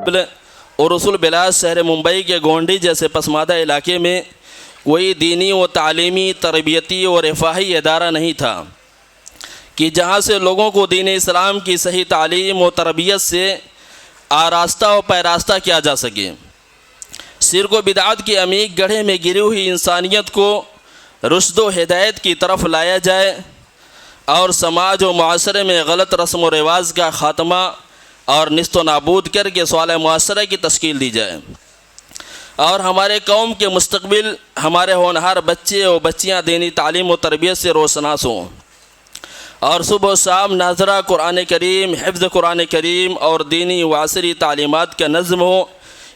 اور رسول بلاد شہر ممبئی کے گونڈی جیسے پسماندہ علاقے میں کوئی دینی و تعلیمی تربیتی اور رفاہی ادارہ نہیں تھا کہ جہاں سے لوگوں کو دین اسلام کی صحیح تعلیم و تربیت سے آراستہ و پیراستہ کیا جا سکے۔ شرک و بدعت کے عمیق گڑھے میں گری ہوئی انسانیت کو رشد و ہدایت کی طرف لایا جائے اور سماج و معاشرے میں غلط رسم و رواج کا خاتمہ اور نیست و نابود کر کے صالح معاشرہ کی تشکیل دی جائے، اور ہمارے قوم کے مستقبل ہمارے ہونہار بچے و بچیاں دینی تعلیم و تربیت سے روشناس ہوں، اور صبح و شام ناظرہ قرآن کریم، حفظ قرآن کریم اور دینی و عصری تعلیمات کا نظم ہو۔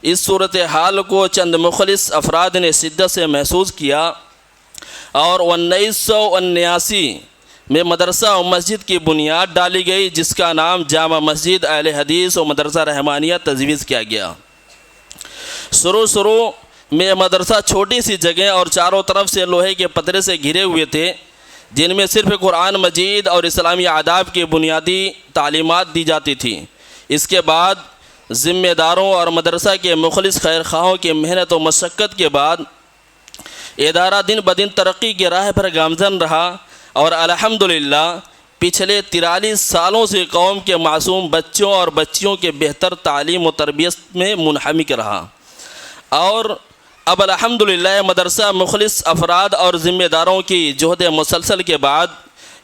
اس صورتحال کو چند مخلص افراد نے شدت سے محسوس کیا اور 1979 میں مدرسہ و مسجد کی بنیاد ڈالی گئی، جس کا نام جامع مسجد اہل حدیث و مدرسہ رحمانیہ تجویز کیا گیا۔ شروع میں مدرسہ چھوٹی سی جگہ اور چاروں طرف سے لوہے کے پترے سے گھرے ہوئے تھے، جن میں صرف قرآن مجید اور اسلامی آداب کی بنیادی تعلیمات دی جاتی تھی۔ اس کے بعد ذمہ داروں اور مدرسہ کے مخلص خیر خواہوں کی محنت و مشقت کے بعد ادارہ دن بدن ترقی کی راہ پر گامزن رہا، اور الحمدللہ پچھلے 43 سالوں سے قوم کے معصوم بچوں اور بچیوں کے بہتر تعلیم و تربیت میں منہمک رہا، اور اب الحمدللہ مدرسہ مخلص افراد اور ذمہ داروں کی جہد مسلسل کے بعد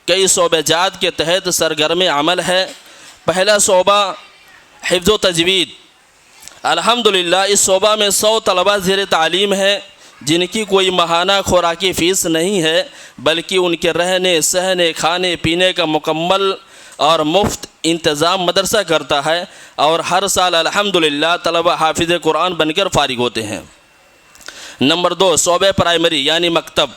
کئی شعبہ جات کے تحت سرگرم عمل ہے۔ پہلا شعبہ حفظ و تجوید۔ الحمدللہ اس شعبہ میں 100 طلبہ زیر تعلیم ہیں، جن کی کوئی ماہانہ خوراکی فیس نہیں ہے، بلکہ ان کے رہنے سہنے کھانے پینے کا مکمل اور مفت انتظام مدرسہ کرتا ہے، اور ہر سال الحمدللہ طلبہ حافظ قرآن بن کر فارغ ہوتے ہیں۔ نمبر 2 شعبہ پرائمری یعنی مکتب،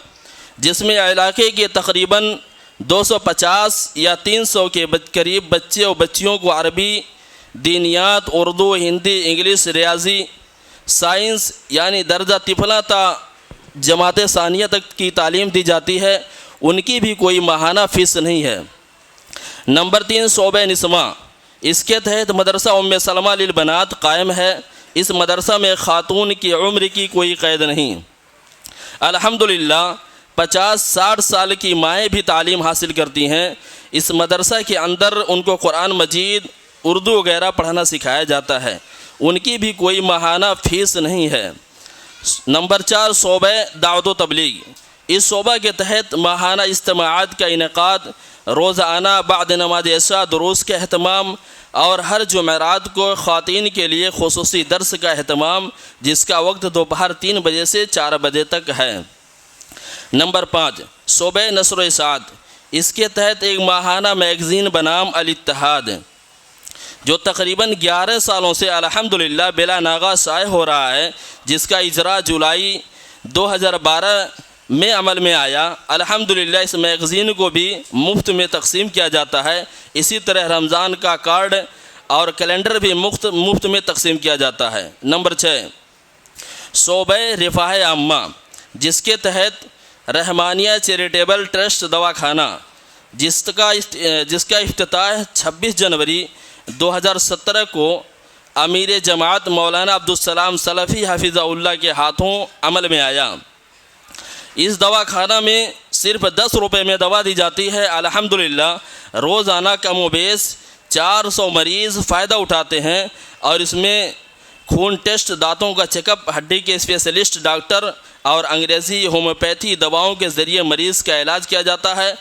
جس میں علاقے کے تقریباً 250 یا 300 کے قریب بچے و بچیوں کو عربی، دینیات، اردو، ہندی، انگلش، ریاضی، سائنس یعنی درجہ طفلہ تا جماعت ثانیہ تک کی تعلیم دی جاتی ہے، ان کی بھی کوئی ماہانہ فیس نہیں ہے۔ نمبر 3 شعبہ نسواں، اس کے تحت مدرسہ ام سلمہ للبنات قائم ہے۔ اس مدرسہ میں خاتون کی عمر کی کوئی قید نہیں۔ الحمدللہ 50-60 سال کی مائیں بھی تعلیم حاصل کرتی ہیں۔ اس مدرسہ کے اندر ان کو قرآن مجید، اردو وغیرہ پڑھنا سکھایا جاتا ہے، ان کی بھی کوئی ماہانہ فیس نہیں ہے۔ نمبر 4 شعبہ دعوت و تبلیغ۔ اس شعبہ کے تحت ماہانہ اجتماعات کا انعقاد، روزانہ بعد نماز عشاء دروس کا اہتمام، اور ہر جمعرات کو خواتین کے لیے خصوصی درس کا اہتمام، جس کا وقت دوپہر 3 بجے سے 4 بجے تک ہے۔ نمبر 5 شعبہ نشر و اشاعت۔ اس کے تحت ایک ماہانہ میگزین بنام الاتحاد، جو تقریباً 11 سالوں سے الحمدللہ بلا ناغہ شائع ہو رہا ہے، جس کا اجرا جولائی 2012 میں عمل میں آیا۔ الحمدللہ اس میگزین کو بھی مفت میں تقسیم کیا جاتا ہے۔ اسی طرح رمضان کا کارڈ اور کیلنڈر بھی مفت میں تقسیم کیا جاتا ہے۔ نمبر 6 شعبہ رفاہ عامہ، جس کے تحت رحمانیہ چیریٹیبل ٹرسٹ دواخانہ، جس کا افتتاح 26 جنوری 2017 کو امیر جماعت مولانا عبدالسلام سلفی حفظہ اللہ کے ہاتھوں عمل میں آیا۔ اس دواخانہ میں صرف 10 روپے میں دوا دی جاتی ہے۔ الحمدللہ روزانہ کم و بیش 400 مریض فائدہ اٹھاتے ہیں، اور اس میں خون ٹیسٹ، دانتوں کا چیک اپ، ہڈی کے اسپیشلسٹ ڈاکٹر اور انگریزی ہومیوپیتھی دواؤں کے ذریعے مریض کا علاج کیا جاتا ہے،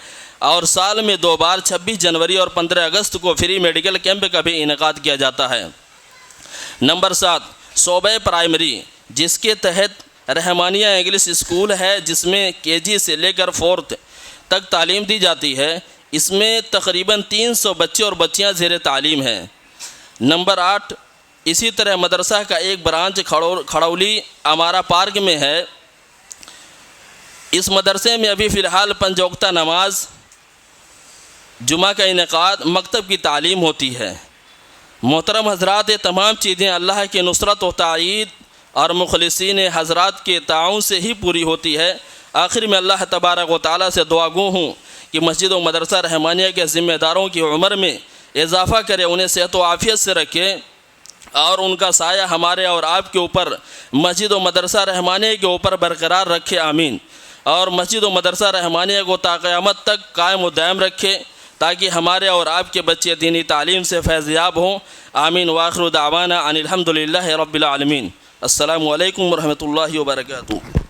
اور سال میں 2 بار 26 جنوری اور 15 اگست کو فری میڈیکل کیمپ کا بھی انعقاد کیا جاتا ہے۔ نمبر 7 شعبہ پرائمری، جس کے تحت رحمانیہ انگلش اسکول ہے، جس میں KG سے لے کر 4th تک تعلیم دی جاتی ہے۔ اس میں تقریباً 300 بچے اور بچیاں زیر تعلیم ہیں۔ نمبر 8 اسی طرح مدرسہ کا ایک برانچ کھڑولی امارہ پارک میں ہے۔ اس مدرسے میں ابھی فی الحال 5 وقتہ نماز، جمعہ کا انعقاد، مکتب کی تعلیم ہوتی ہے۔ محترم حضرات، یہ تمام چیزیں اللہ کی نصرت و تائید اور مخلصین حضرات کے تعاون سے ہی پوری ہوتی ہے۔ آخر میں اللہ تبارک و تعالیٰ سے دعا گو ہوں کہ مسجد و مدرسہ رحمانیہ کے ذمہ داروں کی عمر میں اضافہ کرے، انہیں صحت و عافیت سے رکھے، اور ان کا سایہ ہمارے اور آپ کے اوپر مسجد و مدرسہ رحمانیہ کے اوپر برقرار رکھے، آمین۔ اور مسجد و مدرسہ رحمانیہ کو تا قیامت تک قائم و دائم رکھے، تاکہ ہمارے اور آپ کے بچے دینی تعلیم سے فیض یاب ہوں، آمین۔ وآخر دعوانا ان الحمد للہ رب العالمین۔ السلام علیکم ورحمۃ اللہ وبرکاتہ۔